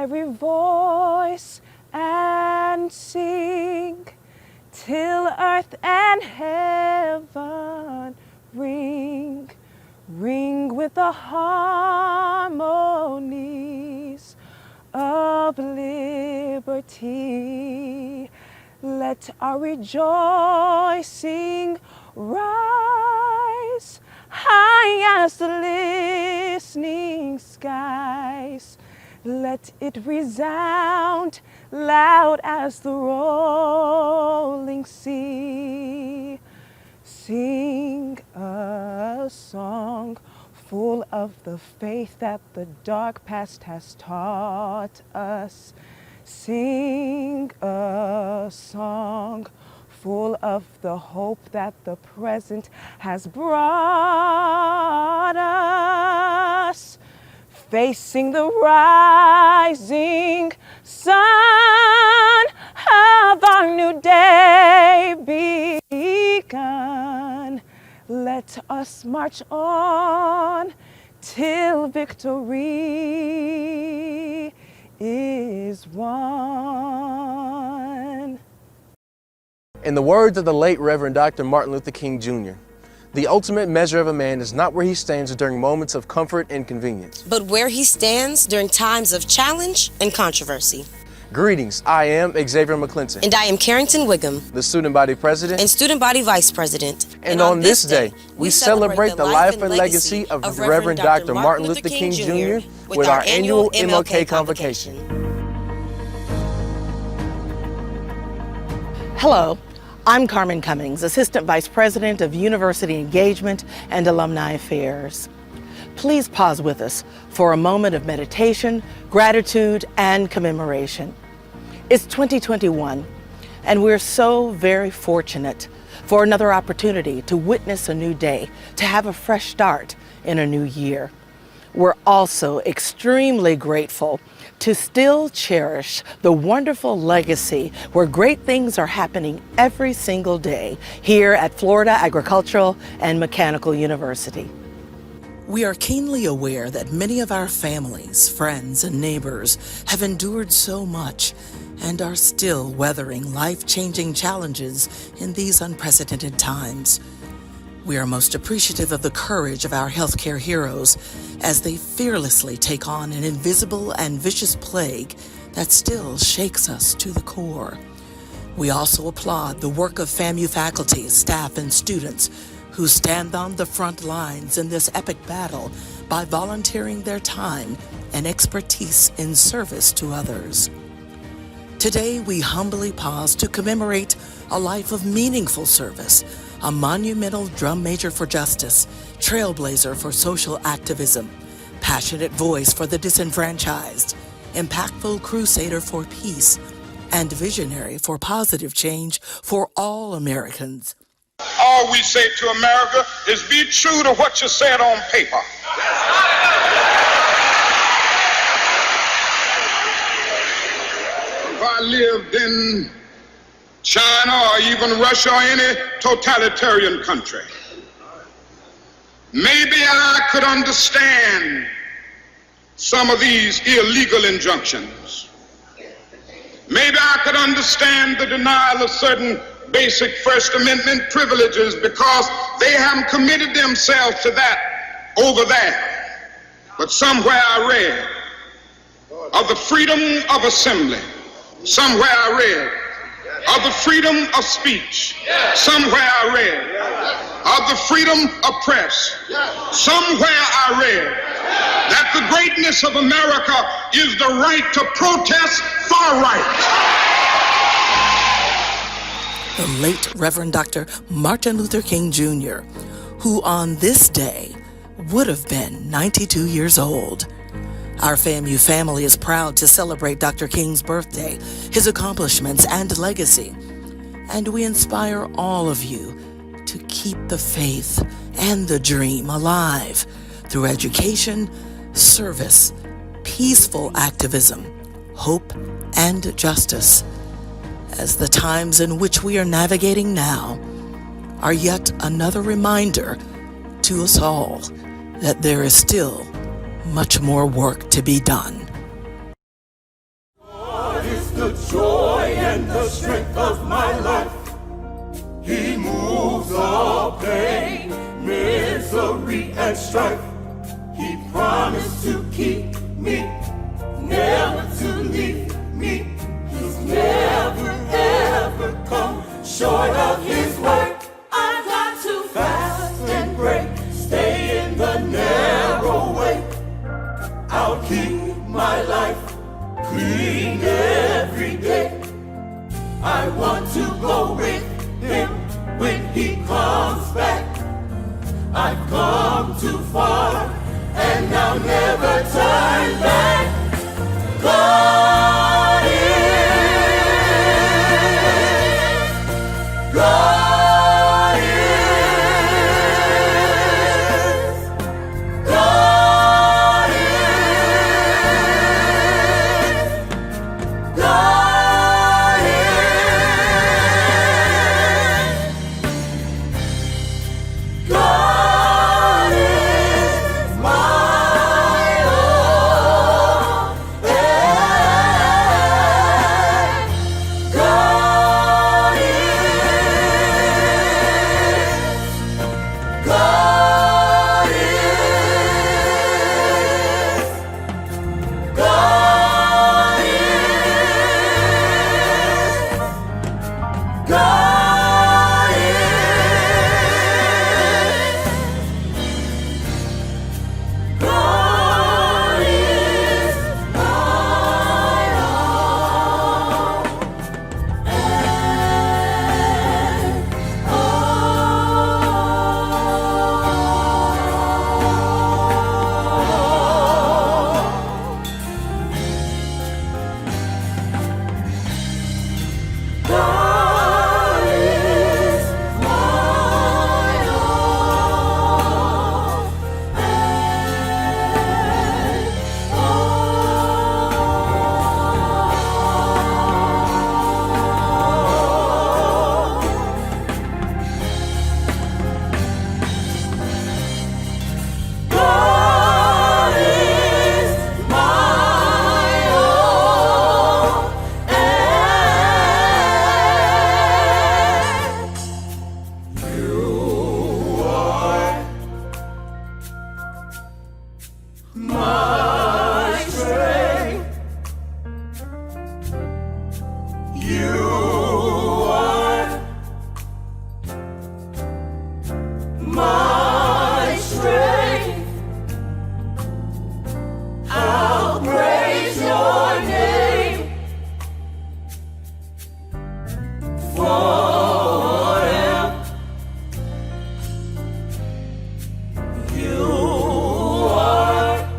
every voice and sing till earth and heaven ring, ring with the harmonies of liberty. Let our rejoicing rise high as the listening skies. Let it resound loud as the rolling sea. Sing a song full of the faith that the dark past has taught us. Sing a song full of the hope that the present has brought us. Facing the rising sun of our new day begun. Let us march on till victory is won. In the words of the late Reverend Dr. Martin Luther King Jr., the ultimate measure of a man is not where he stands during moments of comfort and convenience, but where he stands during times of challenge and controversy. Greetings, I am Xavier McClinton. And I am Carrington Wiggum, the Student Body President and Student Body Vice President. And on this day, we celebrate the life and legacy of Reverend Dr. Martin Luther King Jr. with our annual MLK Convocation. Hello. I'm Carmen Cummings, Assistant Vice President of University Engagement and Alumni Affairs. Please pause with us for a moment of meditation, gratitude, and commemoration. It's 2021, and we're so very fortunate for another opportunity to witness a new day, to have a fresh start in a new year. We're also extremely grateful to still cherish the wonderful legacy where great things are happening every single day here at Florida Agricultural and Mechanical University. We are keenly aware that many of our families, friends, and neighbors have endured so much and are still weathering life-changing challenges in these unprecedented times. We are most appreciative of the courage of our healthcare heroes as they fearlessly take on an invisible and vicious plague that still shakes us to the core. We also applaud the work of FAMU faculty, staff, and students who stand on the front lines in this epic battle by volunteering their time and expertise in service to others. Today, we humbly pause to commemorate a life of meaningful service, a monumental drum major for justice, trailblazer for social activism, passionate voice for the disenfranchised, impactful crusader for peace, and visionary for positive change for all Americans. All we say to America is be true to what you said on paper. If I lived in China or even Russia or any totalitarian country, maybe I could understand some of these illegal injunctions. Maybe I could understand the denial of certain basic First Amendment privileges because they haven't committed themselves to that over there. But somewhere I read of the freedom of assembly. Somewhere I read of the freedom of speech. Somewhere I read of the freedom of press. Somewhere I read that the greatness of America is the right to protest far right. The late Reverend Dr. Martin Luther King Jr., who on this day would have been 92 years old. Our FAMU family is proud to celebrate Dr. King's birthday, his accomplishments, and legacy. And we inspire all of you to keep the faith and the dream alive through education, service, peaceful activism, hope, and justice, as the times in which we are navigating now are yet another reminder to us all that there is still much more work to be done. strength of my life. He moves all pain, misery, and strife. He promised to keep me, never to leave me. He's never ever come short of his word. I've got to fast and pray, stay in the narrow way. I'll keep my life clean every day. I want to go with him when he comes back. I've come too far and I'll never turn back. God is, God is, God is, God is, God is my all and God is, God is, God is, God is, God is my all God is my all God is my all and you are my strength. You are my strength. I'll praise your name forever. You are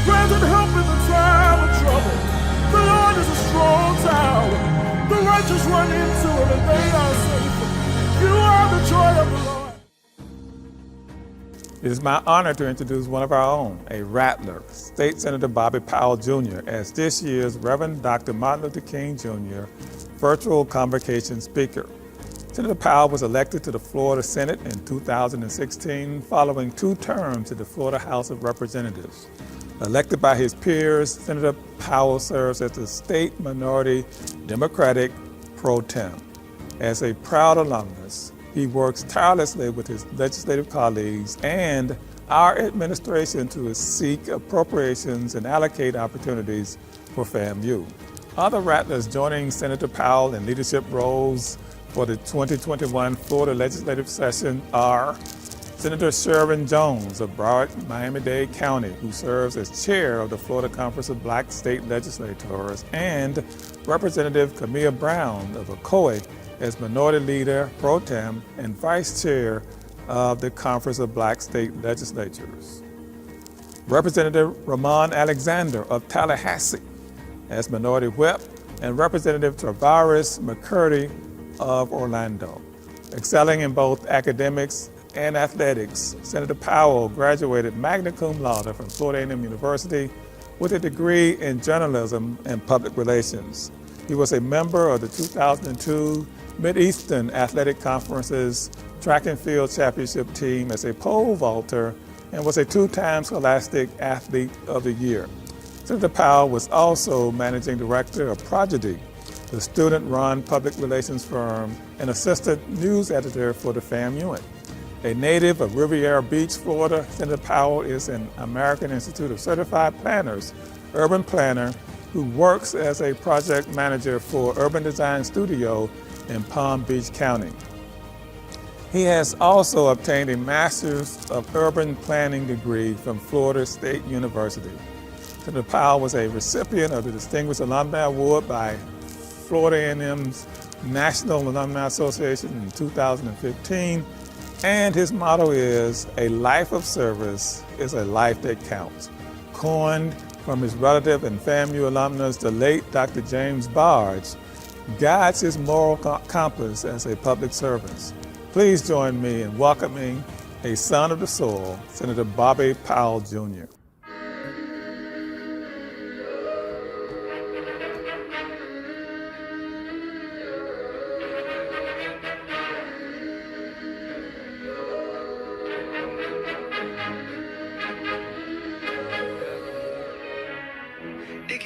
Granted help in the time of trouble. The Lord is a strong tower. The righteous run into it and they are safe. You are the joy of the Lord. It is my honor to introduce one of our own, a Rattler, State Senator Bobby Powell Jr., as this year's Reverend Dr. Martin Luther King Jr. Virtual Convocation Speaker. Senator Powell was elected to the Florida Senate in 2016 following 2 terms in the Florida House of Representatives. Elected by his peers, Senator Powell serves as the State Minority Democratic Pro Tem. As a proud alumnus, he works tirelessly with his legislative colleagues and our administration to seek appropriations and allocate opportunities for FAMU. Other Rattlers joining Senator Powell in leadership roles for the 2021 Florida legislative session are Senator Sherwin Jones of Broward, Miami-Dade County, who serves as chair of the Florida Conference of Black State Legislators, and Representative Camille Brown of Ocoee as Minority Leader Pro Tem and Vice Chair of the Conference of Black State Legislatures. Representative Ramon Alexander of Tallahassee as Minority Whip, and Representative Travaris McCurdy of Orlando. Excelling in both academics and athletics, Senator Powell graduated magna cum laude from Florida A&M University with a degree in journalism and public relations. He was a member of the 2002 Mid-Eastern Athletic Conference's track and field championship team as a pole vaulter and was a 2-time Scholastic Athlete of the Year. Senator Powell was also managing director of Prodigy, the student-run public relations firm, and assistant news editor for the FAMU. A native of Riviera Beach, Florida, Senator Powell is an American Institute of Certified Planners urban planner who works as a project manager for Urban Design Studio in Palm Beach County. He has also obtained a Master's of Urban Planning degree from Florida State University. Senator Powell was a recipient of the Distinguished Alumni Award by Florida A&M's National Alumni Association in 2015, and his motto is, "A life of service is a life that counts," coined from his relative and FAMU alumnus, the late Dr. James Barge, guides his moral compass as a public servant. Please join me in welcoming a son of the soil, Senator Bobby Powell Jr.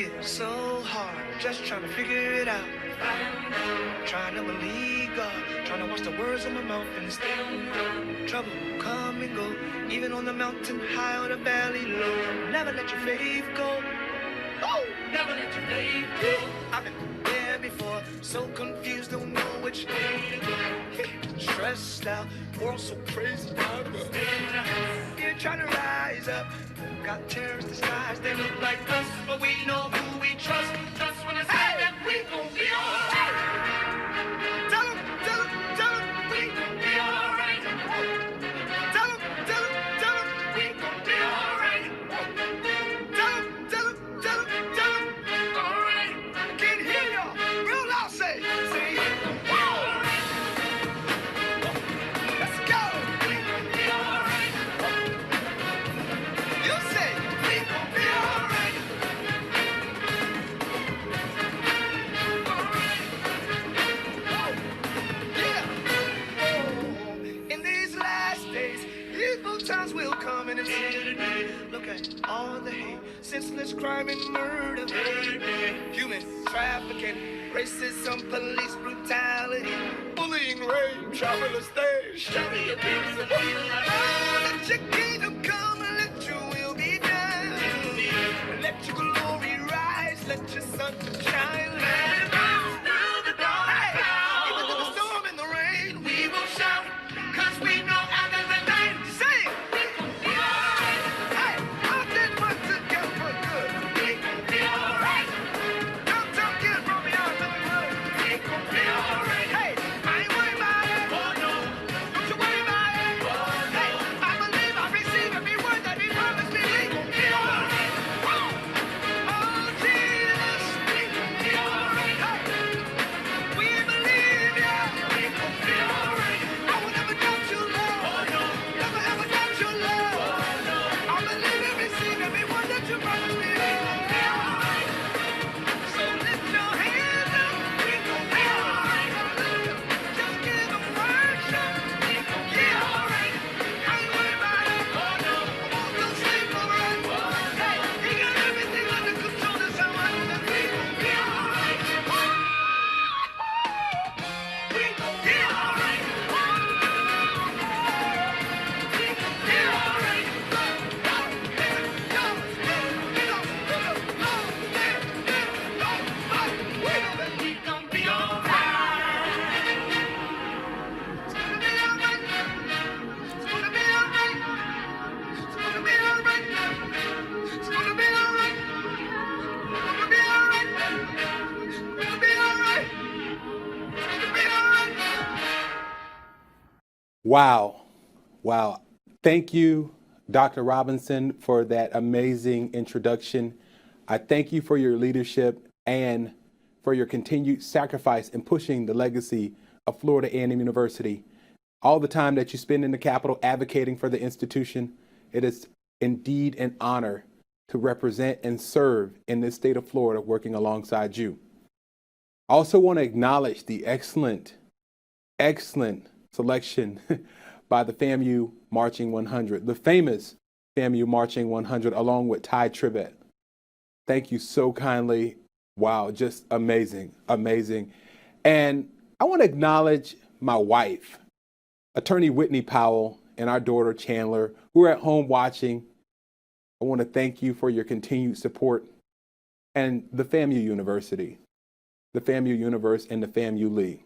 It so hard, just trying to figure it out. Trying to believe God, trying to watch the words in my mouth and stay. Trouble come and go, even on the mountain high or the valley low. Never let your faith go. Oh, never let your faith go. I've been there before, so confused, don't know which way to go. Stressed out, world so crazy, you're trying to rise up. Got terrorists disguised, they look like us, but we know who we trust. Just when I say that we gon' be alright. Tell 'em, we gon' be alright. Tell 'em, we gon' be alright. Tell 'em, alright. Can't hear y'all, real loud say alright. Let's go. We gon' be alright. You say we gon' be alright. Yeah. In these last days, evil times will come and it's here today. Look at all the hate, senseless crime and murder. Human trafficking, racism, police brutality, bullying, rape, child molestation, abuse, and let your kingdom come and let your will be done. Let your glory rise, let your sun shine. Let it rise through the dark clouds. Even through the storm and the rain, we will shout, 'cause we know after the night, say it, we gon' be alright. Hey, all this work together for good. We gon' be alright. Don't get it from me, y'all know it well. We gon' be alright. Hey, I ain't worried about it. Oh no, don't you worry about it. Oh no, hey, I believe I receive every word that he promised me. We gon' be alright. Woo! Wow. Wow. Thank you, Dr. Robinson, for that amazing introduction. I thank you for your leadership and for your continued sacrifice in pushing the legacy of Florida A&M University. All the time that you spend in the Capitol advocating for the institution, it is indeed an honor to represent and serve in this state of Florida working alongside you. I also want to acknowledge the excellent selection by the FAMU Marching 100, the famous FAMU Marching 100, along with Ty Tribbett. Thank you so kindly. Wow, just amazing, amazing. And I want to acknowledge my wife, Attorney Whitney Powell, and our daughter Chandler, who are at home watching. I want to thank you for your continued support, and the FAMU University, the FAMU Universe, and the FAMU League.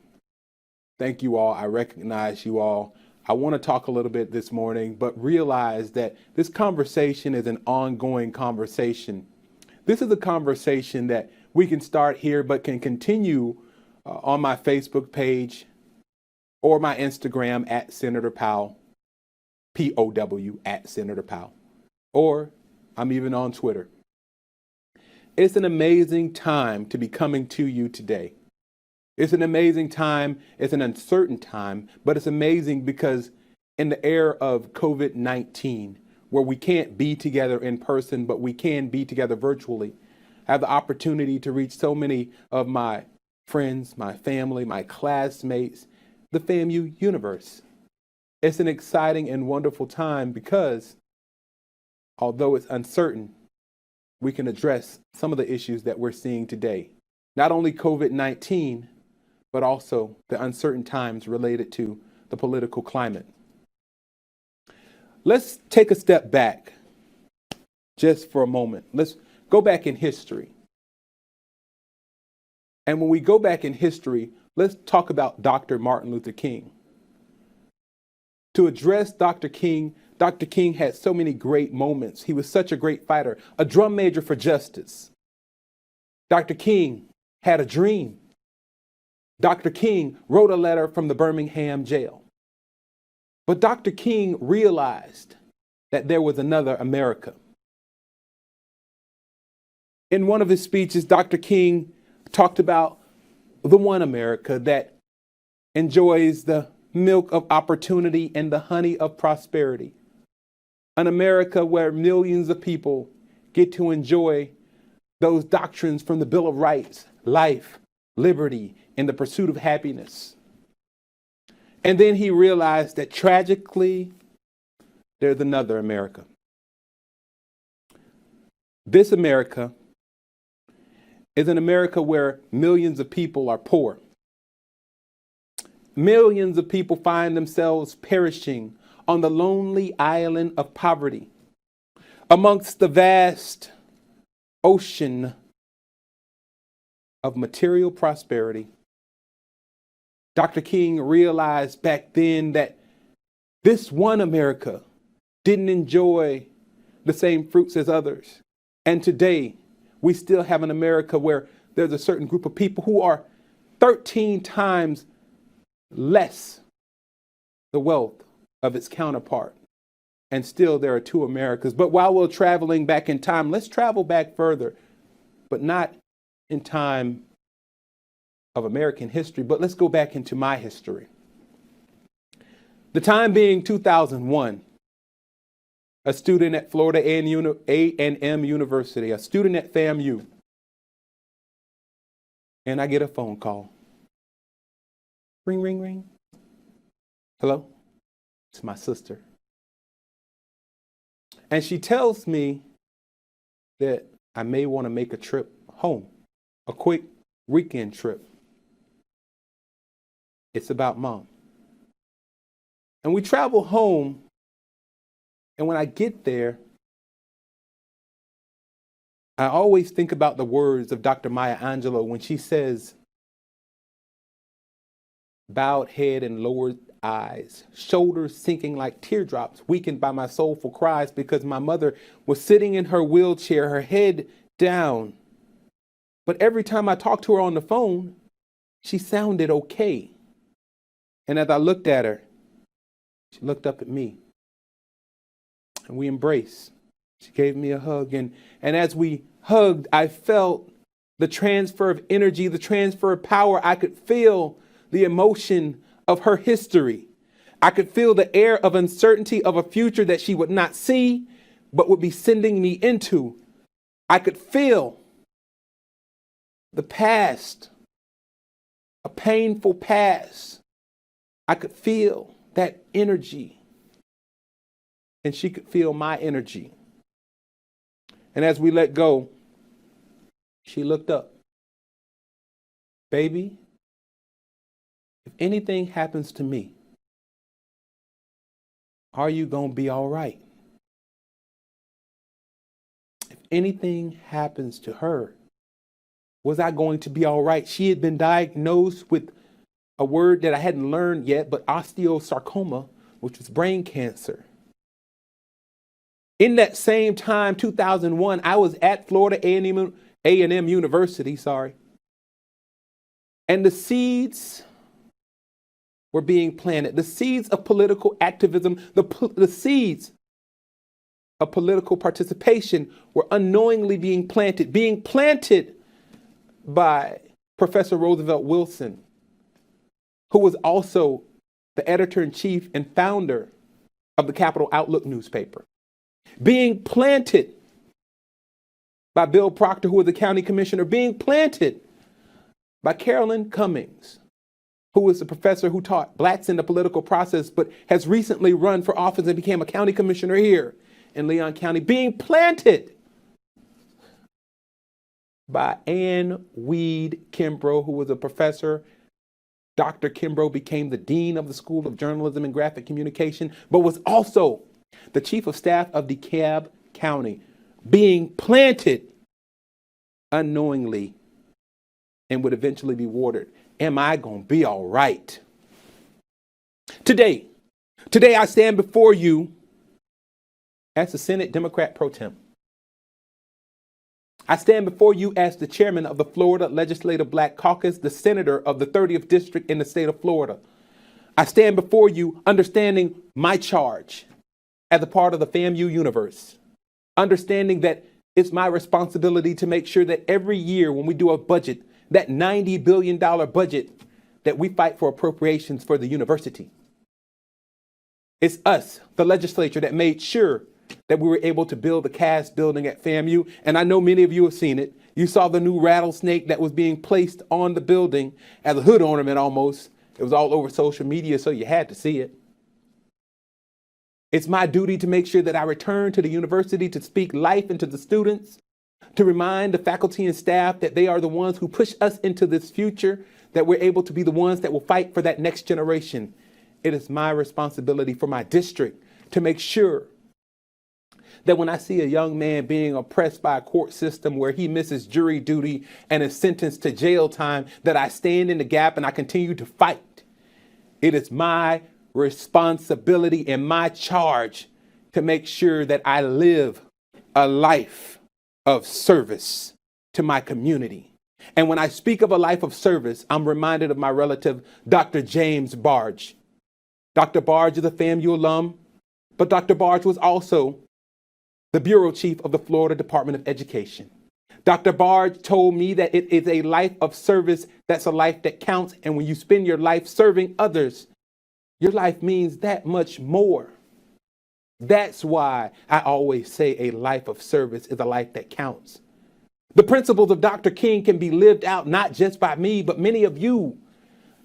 Thank you all. I recognize you all. I want to talk a little bit this morning, but realize that this conversation is an ongoing conversation. This is a conversation that we can start here, but can continue on my Facebook page or my Instagram at Senator Powell, P-O-W, at Senator Powell, or I'm even on Twitter. It's an amazing time to be coming to you today. It's an amazing time. It's an uncertain time, but it's amazing because in the era of COVID-19, where we can't be together in person, but we can be together virtually, I have the opportunity to reach so many of my friends, my family, my classmates, the FAMU universe. It's an exciting and wonderful time because although it's uncertain, we can address some of the issues that we're seeing today. Not only COVID-19, but also the uncertain times related to the political climate. Let's take a step back just for a moment. Let's go back in history. And when we go back in history, let's talk about Dr. Martin Luther King. To address Dr. King had so many great moments. He was such a great fighter, a drum major for justice. Dr. King had a dream. Dr. King wrote a letter from the Birmingham jail. But Dr. King realized that there was another America. In one of his speeches, Dr. King talked about the one America that enjoys the milk of opportunity and the honey of prosperity. An America where millions of people get to enjoy those doctrines from the Bill of Rights, life, liberty, and the pursuit of happiness. And then he realized that tragically, there's another America. This America is an America where millions of people are poor. Millions of people find themselves perishing on the lonely island of poverty amongst the vast ocean of material prosperity. Dr. King realized back then that this one America didn't enjoy the same fruits as others. And today, we still have an America where there's a certain group of people who are 13 times less the wealth of its counterpart. And still there are two Americas. But while we're traveling back in time, let's travel back further, but not in time of American history, but let's go back into my history. The time being 2001, a student at Florida A&M University, a student at FAMU, and I get a phone call. Ring, ring, ring. Hello? It's my sister. And she tells me that I may want to make a trip home, a quick weekend trip. It's about Mom. And we travel home, and when I get there, I always think about the words of Dr. Maya Angelou when she says, bowed head and lowered eyes, shoulders sinking like teardrops, weakened by my soulful cries because my mother was sitting in her wheelchair, her head down. But every time I talked to her on the phone, she sounded okay. And as I looked at her, She looked up at me and we embraced. She gave me a hug. And as we hugged, I felt the transfer of energy, the transfer of power. I could feel the emotion of her history. I could feel the air of uncertainty of a future that she would not see, but would be sending me into. I could feel the past, a painful past. I could feel that energy, and she could feel my energy. And as we let go, she looked up. Baby, if anything happens to me, are you going to be all right? If anything happens to her, was I going to be all right? She had been diagnosed with a word that I hadn't learned yet, but osteosarcoma, which was brain cancer. In that same time, 2001, I was at Florida A&M University, and the seeds were being planted. The seeds of political activism, the seeds of political participation were unknowingly being planted by Professor Roosevelt Wilson, who was also the editor-in-chief and founder of the Capital Outlook newspaper. Being planted by Bill Proctor, who was the county commissioner, being planted by Carolyn Cummings, who was the professor who taught blacks in the political process, but has recently run for office and became a county commissioner here in Leon County, being planted by Ann Weed Kimbrough, who was a professor. Dr. Kimbrough became the dean of the School of Journalism and Graphic Communication, but was also the chief of staff of DeKalb County, being planted unknowingly and would eventually be watered. Am I going to be all right? Today I stand before you as the Senate Democrat pro tem. I stand before you as the chairman of the Florida Legislative Black Caucus, the senator of the 30th District in the state of Florida. I stand before you understanding my charge as a part of the FAMU universe, understanding that it's my responsibility to make sure that every year when we do a budget, that $90 billion budget, that we fight for appropriations for the university. It's us, the legislature, that made sure that we were able to build the CAS building at FAMU. And I know many of you have seen it. You saw the new rattlesnake that was being placed on the building as a hood ornament almost. It was all over social media, so you had to see it. It's my duty to make sure that I return to the university to speak life into the students, to remind the faculty and staff that they are the ones who push us into this future, that we're able to be the ones that will fight for that next generation. It is my responsibility for my district to make sure that when I see a young man being oppressed by a court system where he misses jury duty and is sentenced to jail time, that I stand in the gap and I continue to fight. It is my responsibility and my charge to make sure that I live a life of service to my community. And when I speak of a life of service, I'm reminded of my relative, Dr. James Barge. Dr. Barge is a FAMU alum, but Dr. Barge was also the bureau chief of the Florida Department of Education. Dr. Barge told me that it is a life of service that's a life that counts. And when you spend your life serving others, your life means that much more. That's why I always say a life of service is a life that counts. The principles of Dr. King can be lived out not just by me, but many of you.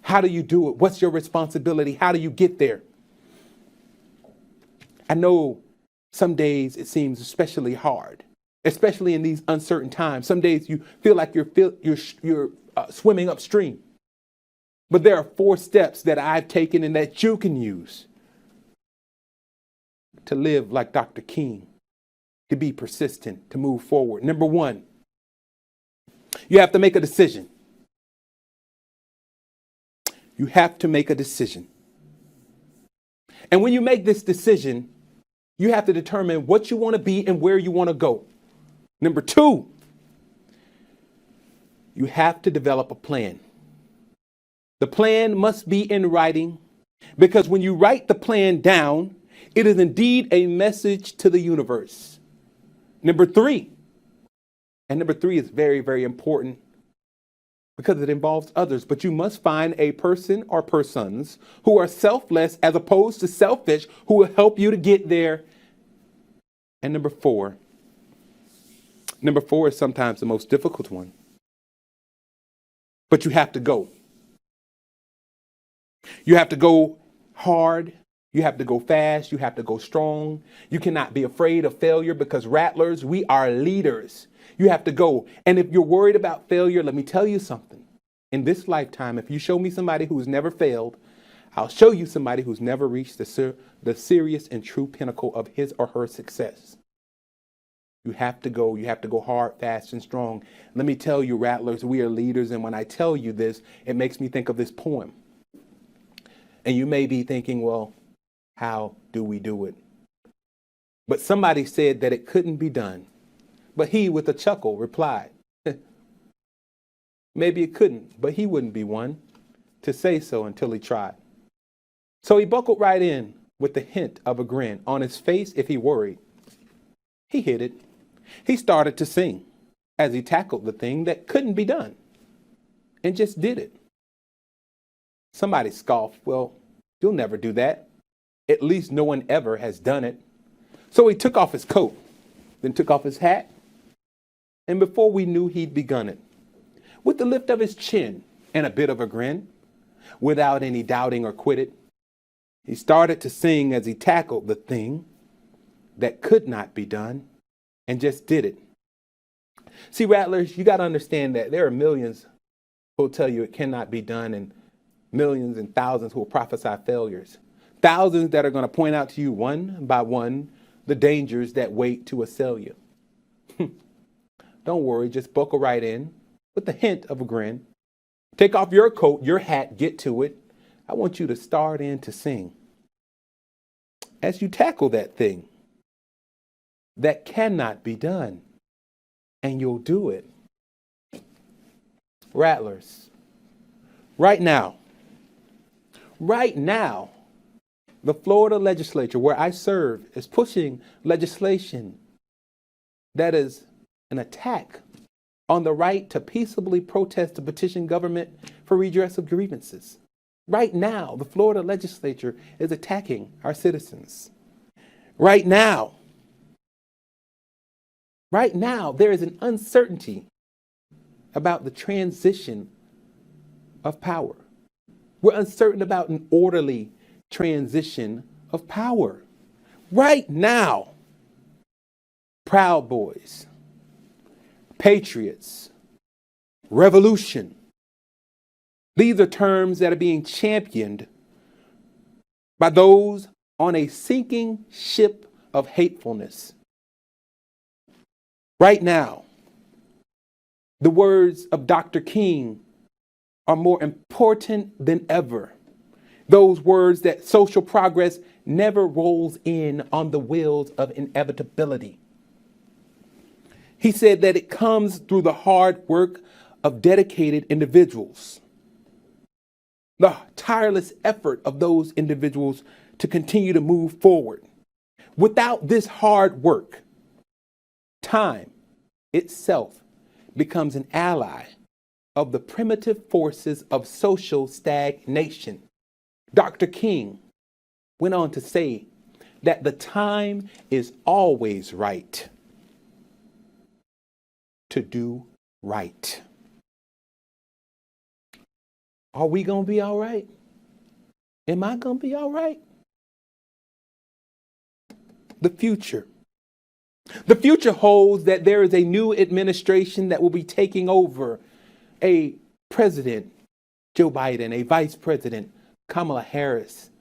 How do you do it? What's your responsibility? How do you get there? I know some days it seems especially hard, especially in these uncertain times. Some days you feel like you're swimming upstream. But there are 4 steps that I've taken and that you can use to live like Dr. King, to be persistent, to move forward. Number 1, you have to make a decision. You have to make a decision. And when you make this decision, you have to determine what you want to be and where you want to go. Number 2, you have to develop a plan. The plan must be in writing Because when you write the plan down, it is indeed a message to the universe. Number three, and number three is very, very important because it involves others, but you must find a person or persons who are selfless as opposed to selfish, who will help you to get there. And number four is sometimes the most difficult one, but you have to go. You have to go hard. You have to go fast. You have to go strong. You cannot be afraid of failure because rattlers, we are leaders. You have to go. And if you're worried about failure, let me tell you something. In this lifetime, if you show me somebody who's never failed, I'll show you somebody who's never reached the serious and true pinnacle of his or her success. You have to go. You have to go hard, fast, and strong. Let me tell you, rattlers, we are leaders. And when I tell you this, it makes me think of this poem. And you may be thinking, well, how do we do it? But somebody said that it couldn't be done. But he, with a chuckle, replied, maybe it couldn't, but he wouldn't be one to say so until he tried. So he buckled right in with the hint of a grin on his face. If he worried, he hid it. He started to sing as he tackled the thing that couldn't be done and just did it. Somebody scoffed, well, you'll never do that. At least no one ever has done it. So he took off his coat, then took off his hat. And before we knew, he'd begun it. With the lift of his chin and a bit of a grin, without any doubting or quitted, he started to sing as he tackled the thing that could not be done and just did it. See, rattlers, you got to understand that there are millions who will tell you it cannot be done and millions and thousands who will prophesy failures. Thousands that are going to point out to you one by one the dangers that wait to assail you. Don't worry, just buckle right in with the hint of a grin. Take off your coat, your hat, get to it. I want you to start in to sing. As you tackle that thing that cannot be done, and you'll do it. Rattlers, right now, the Florida legislature, where I serve, is pushing legislation that is an attack on the right to peaceably protest to petition government for redress of grievances. Right now, the Florida legislature is attacking our citizens. Right now, there is an uncertainty about the transition of power. We're uncertain about an orderly transition of power. Right now, Proud Boys, patriots, revolution. These are terms that are being championed by those on a sinking ship of hatefulness. Right now, the words of Dr. King are more important than ever. Those words that social progress never rolls in on the wheels of inevitability. He said that it comes through the hard work of dedicated individuals, the tireless effort of those individuals to continue to move forward. Without this hard work, time itself becomes an ally of the primitive forces of social stagnation. Dr. King went on to say that the time is always right to do right. Are we going to be all right? Am I going to be all right? The future. The future holds that there is a new administration that will be taking over. A president, Joe Biden, a vice president, Kamala Harris,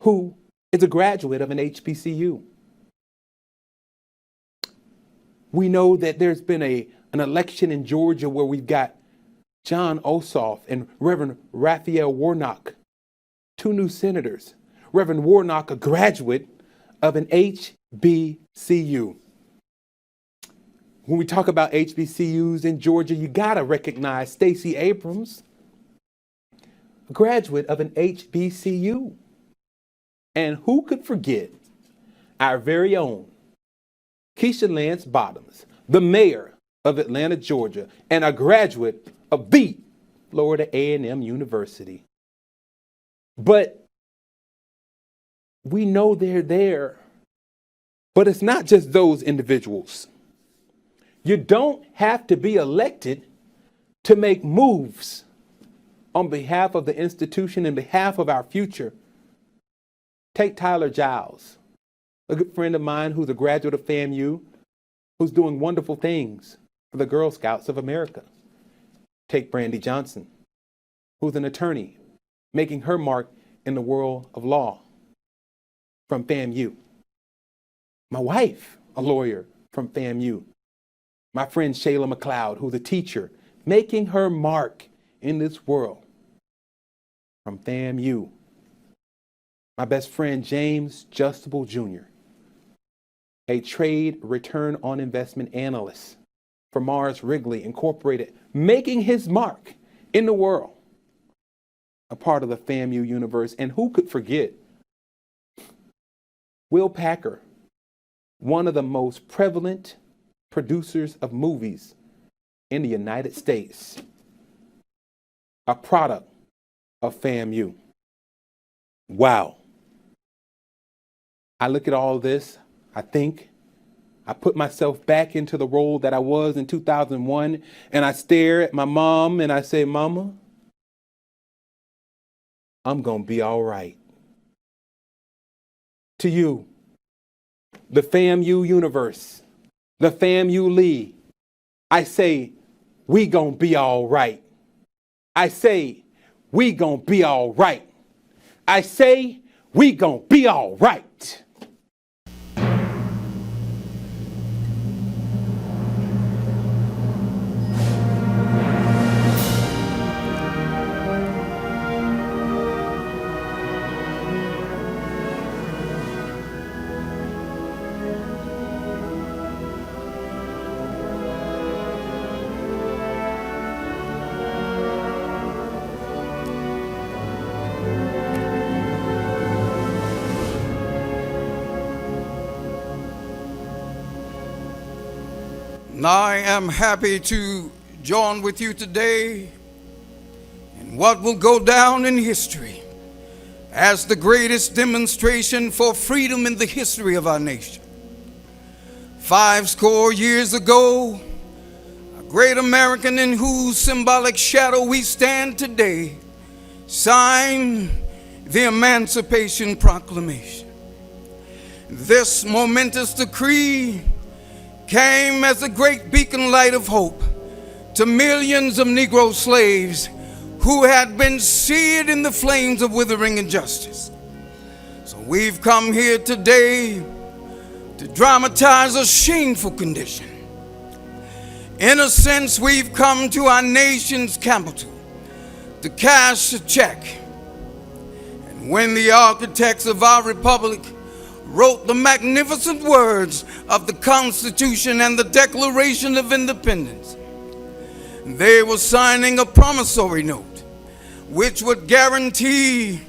who is a graduate of an HBCU. We know that there's been an election in Georgia where we've got John Ossoff and Reverend Raphael Warnock, two new senators. Reverend Warnock, a graduate of an HBCU. When we talk about HBCUs in Georgia, you gotta recognize Stacey Abrams, graduate of an HBCU. And who could forget our very own Keisha Lance Bottoms, the mayor of Atlanta, Georgia, and a graduate of the Florida A&M University. But we know they're there. But it's not just those individuals. You don't have to be elected to make moves on behalf of the institution and behalf of our future. Take Tyler Giles, a good friend of mine who's a graduate of FAMU, who's doing wonderful things for the Girl Scouts of America. Take Brandy Johnson, who's an attorney, making her mark in the world of law from FAMU. My wife, a lawyer from FAMU. My friend Shayla McLeod, who's a teacher, making her mark in this world from FAMU. My best friend James Justable Jr., a trade return on investment analyst for Mars Wrigley Incorporated, making his mark in the world, a part of the FAMU universe. And who could forget Will Packer, one of the most prevalent producers of movies in the United States, a product of FAMU. Wow. I look at all this, I put myself back into the role that I was in 2001, and I stare at my mom and I say, Mama, I'm gonna be all right. To you, the FAMU universe, the FAMU Lee, I say, we gonna be all right. I say, we gonna be all right. I say, we gonna be all right. I am happy to join with you today in what will go down in history as the greatest demonstration for freedom in the history of our nation. 50 years ago, a great American in whose symbolic shadow we stand today signed the Emancipation Proclamation. This momentous decree came as a great beacon light of hope to millions of Negro slaves who had been seared in the flames of withering injustice. So we've come here today to dramatize a shameful condition. In a sense, we've come to our nation's capital to cash a check. And when the architects of our republic wrote the magnificent words of the Constitution and the Declaration of Independence, they were signing a promissory note which would guarantee,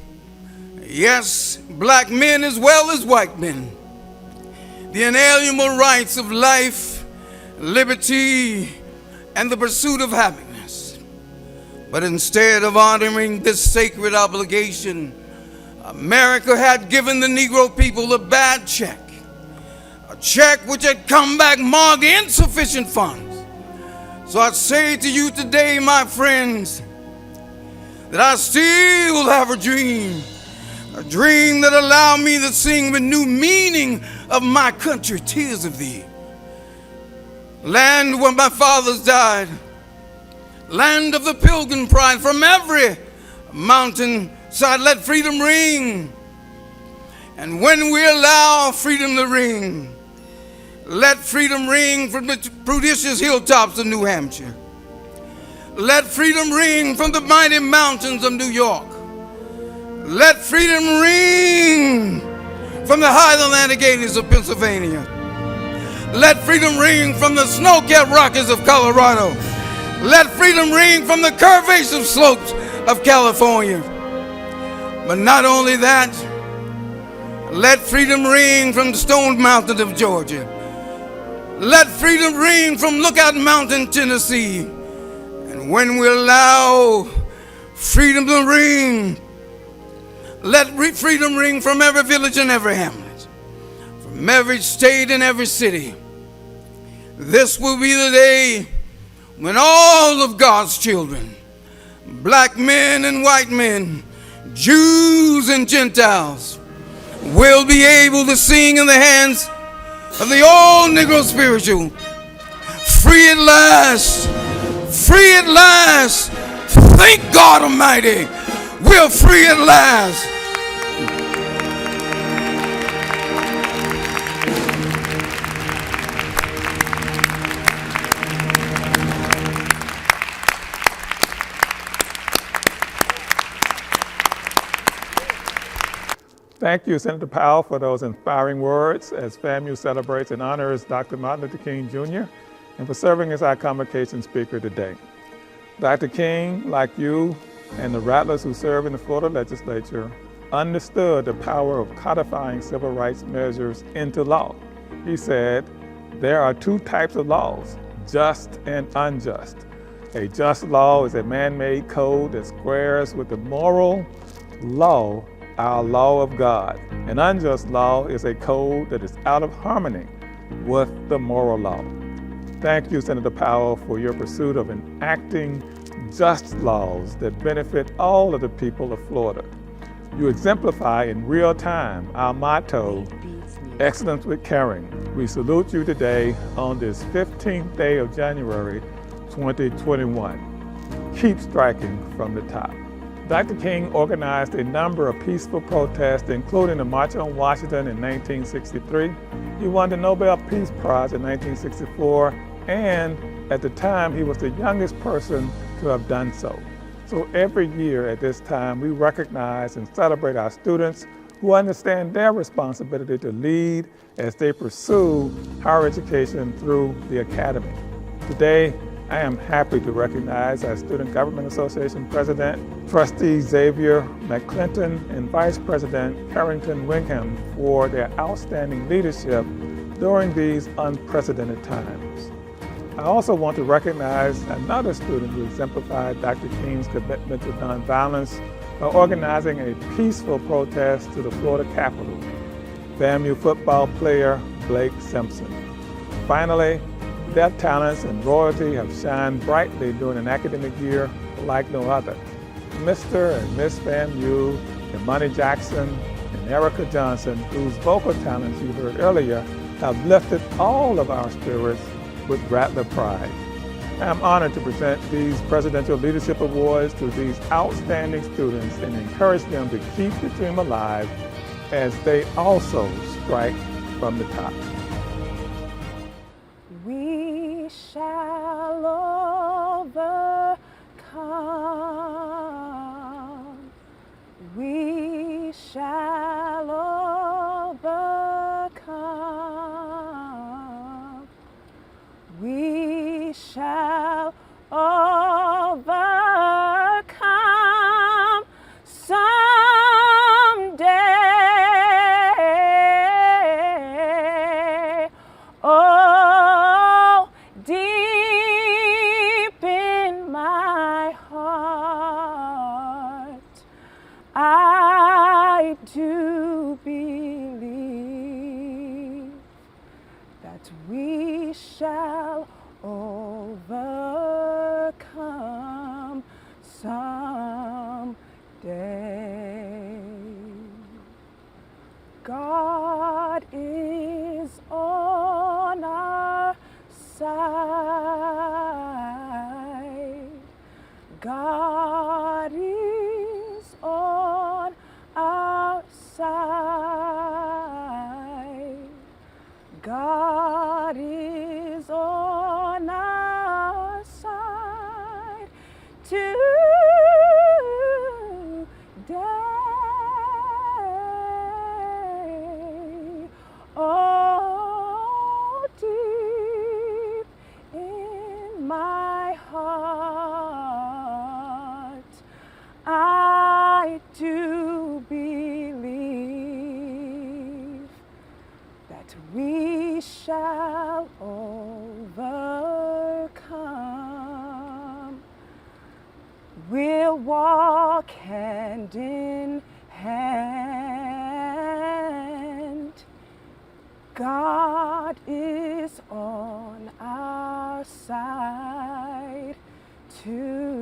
yes, black men as well as white men, the inalienable rights of life, liberty, and the pursuit of happiness. But instead of honoring this sacred obligation, America had given the Negro people a bad check, a check which had come back marked insufficient funds. So I say to you today, my friends, that I still have a dream that allowed me to sing with new meaning of my country, Tears of Thee. Land where my fathers died, land of the pilgrim pride, from every mountain side let freedom ring. And when we allow freedom to ring, let freedom ring from the prodigious hilltops of New Hampshire. Let freedom ring from the mighty mountains of New York. Let freedom ring from the high Atlantic 80s of Pennsylvania. Let freedom ring from the snow-capped Rockies of Colorado. Let freedom ring from the curvaceous slopes of California. But not only that, let freedom ring from the Stone Mountain of Georgia. Let freedom ring from Lookout Mountain, Tennessee. And when we allow freedom to ring, let freedom ring from every village and every hamlet, from every state and every city. This will be the day when all of God's children, black men and white men, Jews and Gentiles, will be able to sing in the hands of the old Negro spiritual. Free at last, free at last. Thank God Almighty, we're free at last. Thank you, Senator Powell, for those inspiring words as FAMU celebrates and honors Dr. Martin Luther King Jr. and for serving as our convocation speaker today. Dr. King, like you and the Rattlers who serve in the Florida legislature, understood the power of codifying civil rights measures into law. He said, there are two types of laws, just and unjust. A just law is a man-made code that squares with the moral law, our law of God. An unjust law is a code that is out of harmony with the moral law. Thank you, Senator Powell, for your pursuit of enacting just laws that benefit all of the people of Florida. You exemplify in real time our motto, excellence with caring. We salute you today on this 15th day of January, 2021. Keep striking from the top. Dr. King organized a number of peaceful protests, including the March on Washington in 1963. He won the Nobel Peace Prize in 1964, and at the time, he was the youngest person to have done so. So every year at this time, we recognize and celebrate our students who understand their responsibility to lead as they pursue higher education through the academy. Today, I am happy to recognize our Student Government Association President, Trustee Xavier McClinton, and Vice President Carrington Wingham for their outstanding leadership during these unprecedented times. I also want to recognize another student who exemplified Dr. King's commitment to nonviolence by organizing a peaceful protest to the Florida Capitol, FAMU football player Blake Simpson. Finally, their talents and royalty have shined brightly during an academic year like no other. Mr. and Miss FAMU, Imani Jackson, and Erica Johnson, whose vocal talents you heard earlier, have lifted all of our spirits with Rattler pride. I am honored to present these Presidential Leadership Awards to these outstanding students and encourage them to keep the dream alive as they also strike from the top. We shall overcome. We shall overcome. We shall overcome someday. Oh, deep in my heart, I do believe that we shall overcome someday. God is on our side. God is on our side. God is on our side today. Oh, deep in my heart, we shall overcome. We'll walk hand in hand. God is on our side today.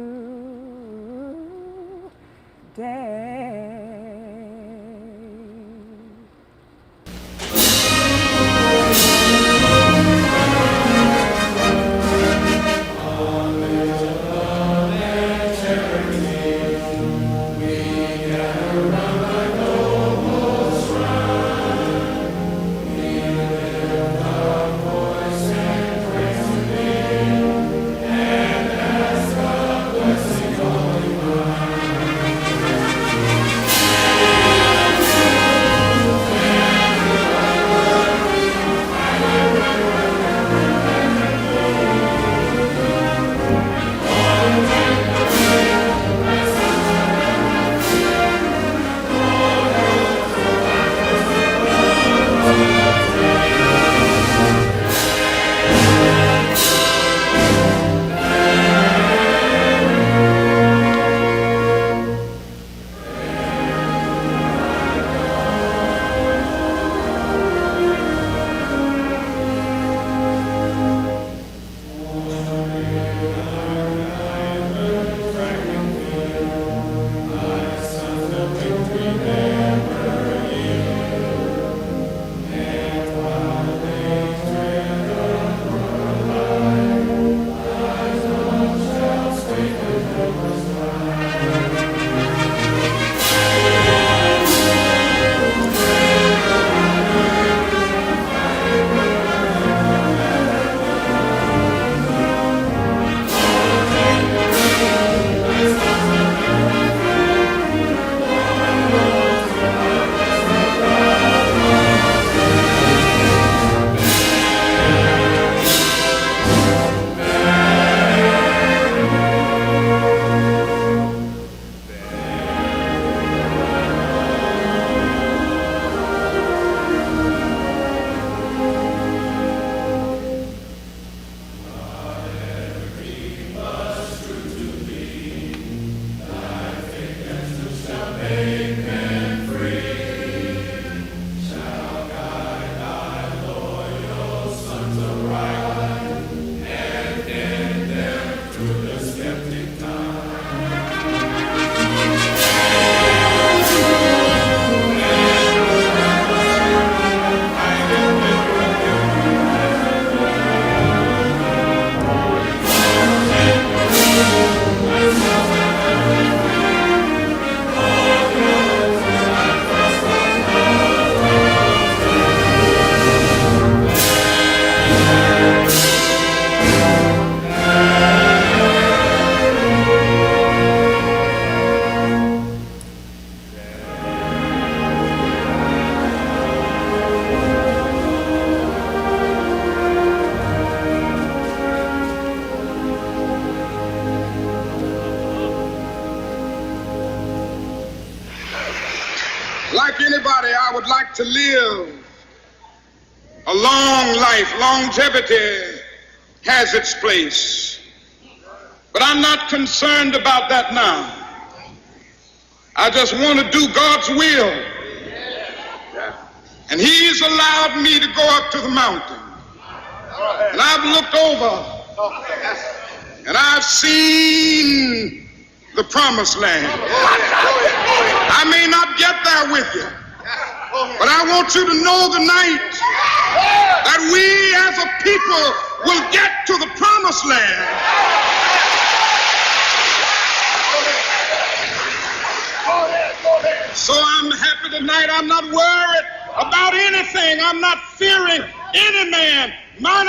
Like anybody, I would like to live a long life. Longevity has its place. But I'm not concerned about that now. I just want to do God's will. And He's allowed me to go up to the mountain. And I've looked over and I've seen the promised land. I may not get there with you, but I want you to know tonight that we as a people will get to the promised land. So I'm happy tonight. I'm not worried about anything. I'm not fearing any man. Mine